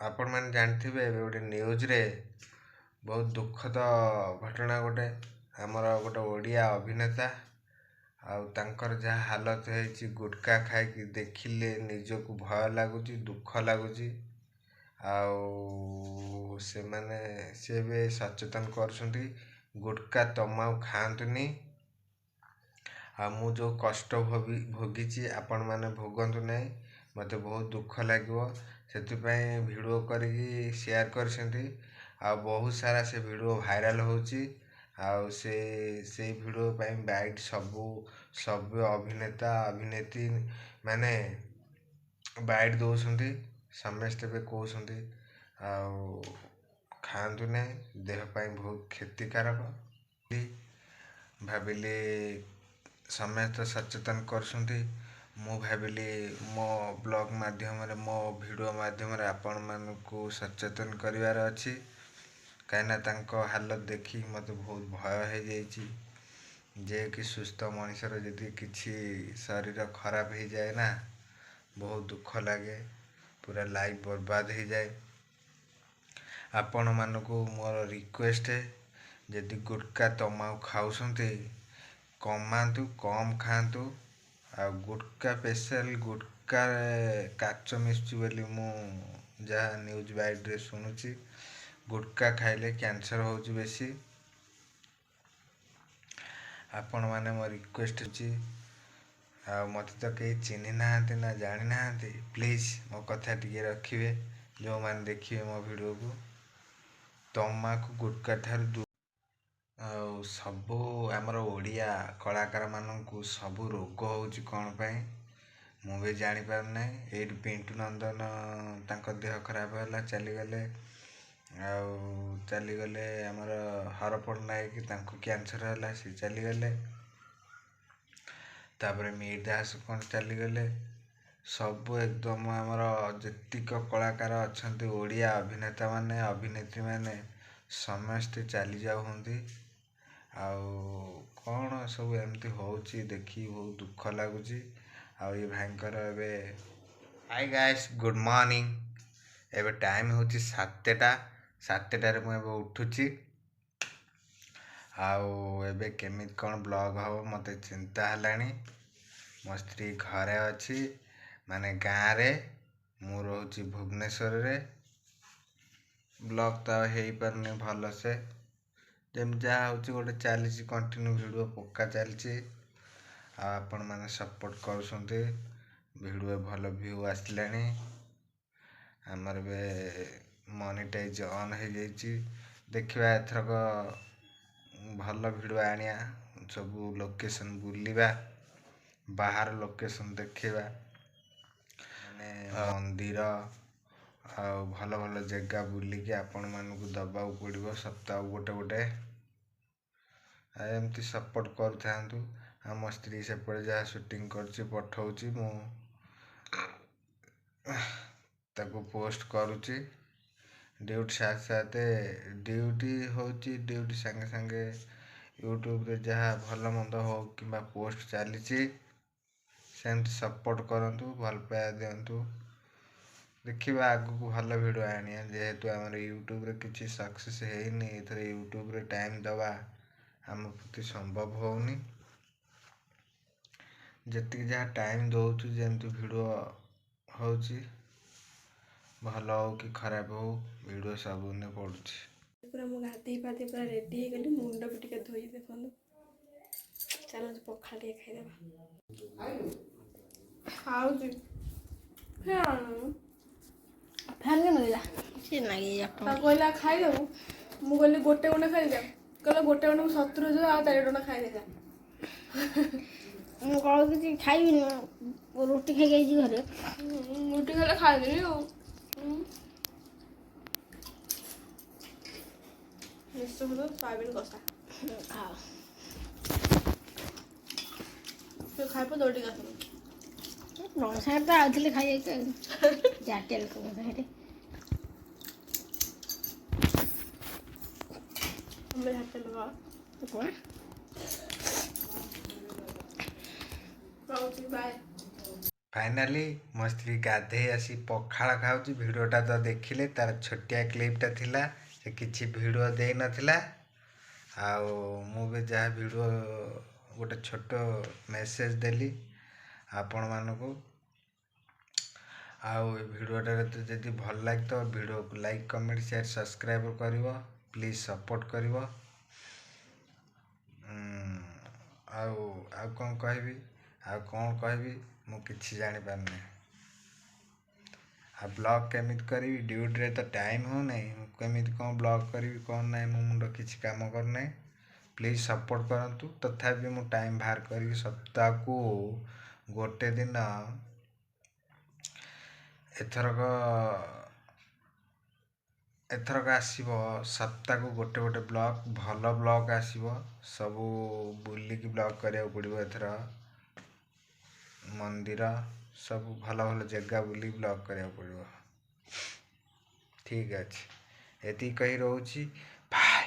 आपण मैंने जानथिबे एबे गोटे न्यूज रे बहुत दुखद घटना गोटे आमर गोटे ओडिया अभिनेता आउ तांकर जहाँ हालत है गुटखा खाई देखिले निजको भय लगुच दुख लगुच आउ से माने से भी सचेतन कर गुटखा तमाकू खातुनी आ मु जो कष्ट भोगी आपण मैंने भोगतु नहीं मत बहुत दुख लगे से भिडियो करके शेयर कर बहुत सारा से भिडियो भाइराल होची आउ से भिडियो बाइट सब अभिनेता अभिनेत्री माने बाइट दौरान समस्ते भी कहते खातु ना देहपाई बहुत क्षतिकारक भाविली समस्त सचेतन कर मु भाविली मो ब्लॉग माध्यम मो वीडियो माध्यम आपण मानू सचेतन करिवार अछि कहीं तांको हालत देखी मत बहुत भय हो जाइए जे कि सुस्थ मनुष्यर यदि किसी शरीर खराब हो जाए ना बहुत दुख लगे पूरा लाइफ बर्बाद हो जाए आपण मानू मोर रिक्वेस्ट है यदि गुटखा तमाकू खाऊसंती कमातु कम खातु आ गुटखा स्पेशल गुटखा काच मिसुची बोली मु जहाँ न्यूज बाइट रे सुनुची गुटखा खाइले कैंसर होची बेसी आपण माने मो रिक्वेस्ट अछि आ मते तो कहीं चिन्ह ना ना जानी ना प्लीज मो कथा टिके रखिए जो मैंने देखिए मो वीडियो को तमाकू गुटखा ठार सबू आमर ओडिया कलाकार मानू सबू रोग होची कौन पाई मु भी जानी पारना ये पिंटू नंदन तांको देह खराब है चलीगले चलीगले आमर हर पट्टनायक तांको कैंसर है सी चलीगले तापर मीर दास कौन चलीगले सबू एकदम आमर जेतिक कलाकार अच्छा ओडिया अभिनेता माने अभिनेत्री माने समस्ते चली जाऊँगी कौन सब एमती होची देखी बहुत दुख लगुच ये भाईकर एबे हाय गाइस गुड मॉर्निंग एबे टाइम होची 7टा मुझे उठुची एबे केमित कौन ब्लॉग हम मते चिंता हलानी मो स्त्री घरे अच्छी माने गाँव रे मु रोची भुवनेश्वर रे ब्लॉग तो हो पारनी भल से जमी जहाँ हूँ गोटे चली कंटिन्यू वीडियो पक्का चलती आपण मैंने सपोर्ट कर वीडियो भल व्यू आसला आमर बे मोनेटाइज ऑन हो जाइए देखा एथरक भल वीडियो आनिया सब लोकेशन बुलवा बाहर लोकेशन देखा माने मंदिर आ भल भल जगह बुलिकी आपण मानू दबा पड़ो सप्ताह गोटे गोटे एमती सपोर्ट करूँ आम स्त्री सेपटे जहाँ शूटिंग कर पठाऊँगी मु ताको पोस्ट करुच्ची ड्यूटी साथ साथ ड्यूटी होची ड्यूटी संगे संगे यूट्यूब रे जहाँ भल मंद हो कि पोस्ट चली सेमती सपोर्ट करूँ भल पाया दिंतु देखा आगु को भल वीडियो आनिया जेहेतु आम यूट्यूब रे किसी सक्सेस है एथर यूट्यूब रे टाइम दवा आम प्रति संभव होनी जी जहाँ टाइम दौचु जमती वीडियो होची भल हो कि खराब हो वीडियो सब ने पड़ुची पूरा मु गाधी पाधी पूरा रेडी हो गली मुंड भी टिके धोई देखो चलो पखाल टे खाईदेबा खाऊची फैन के नला से नागी जटा कोइला खाईदेबू मु कहली गोटे गुंडा खाईदे कहले गोटे गुंडा 70 जो आ 4 गुंडा खाईदेगा मु कहू कि खाइबी रोटी खाई गई घरे रोटी खाले खाईदेली निश्चय हो सोयाबीन कषा हाँ तो खाइप दौड़ी का साइड तो आउथले खाई जाटेल को साइड मेरे हाथ में लगा कौन बाय ଫାଇନାଲି ମୋ ସ୍ତ୍ରୀ ଗାଧେଇ ଆସି ପଖାଳ ଖାଉଛି। ଭିଡ଼ିଓଟା ତ ଦେଖିଲେ, ତାର ଛୋଟିଆ କ୍ଲିପ୍ଟା ଥିଲା, ସେ କିଛି ଭିଡ଼ିଓ ଦେଇନଥିଲା। ଆଉ ମୁଁ ବି ଯାହା ଭିଡ଼ିଓ ଗୋଟେ ଛୋଟ ମେସେଜ୍ ଦେଲି ଆପଣମାନଙ୍କୁ। ଆଉ ଏ ଭିଡ଼ିଓଟାରେ ତ ଯଦି ଭଲ ଲାଗିଥିବ ଭିଡ଼ିଓକୁ ଲାଇକ୍ କମେଣ୍ଟ ସେୟାର ସବସ୍କ୍ରାଇବ୍ କରିବ, ପ୍ଲିଜ୍ ସପୋର୍ଟ କରିବ। ଆଉ କ'ଣ କହିବି ମୁଁ କିଛି ଜାଣିପାରୁନି। ଆଉ ବ୍ଲଗ୍ କେମିତି କରିବି, ଡ୍ୟୁଟିରେ ତ ଟାଇମ୍ ହେଉନାହିଁ, ମୁଁ କେମିତି କ'ଣ ବ୍ଲଗ୍ କରିବି କ'ଣ ନାହିଁ, ମୋ ମୁଣ୍ଡ କିଛି କାମ କରୁନାହିଁ। ପ୍ଲିଜ୍ ସପୋର୍ଟ କରନ୍ତୁ। ତଥାପି ମୁଁ ଟାଇମ୍ ବାହାର କରିକି ସପ୍ତାହକୁ ଗୋଟେ ଦିନ ଏଥରକ ଆସିବ। ସପ୍ତାହକୁ ଗୋଟେ ବ୍ଲଗ୍, ଭଲ ବ୍ଲଗ୍ ଆସିବ। ସବୁ ବୁଲିକି ବ୍ଲଗ୍ କରିବାକୁ ପଡ଼ିବ ଏଥର। ମନ୍ଦିର ସବୁ ଭଲ ଜାଗା ବୁଲିକି ବ୍ଲଗ୍ କରିବାକୁ ପଡ଼ିବ। ଠିକ୍ ଅଛି, ଏତିକି କହି ରହୁଛି। ବାଏ।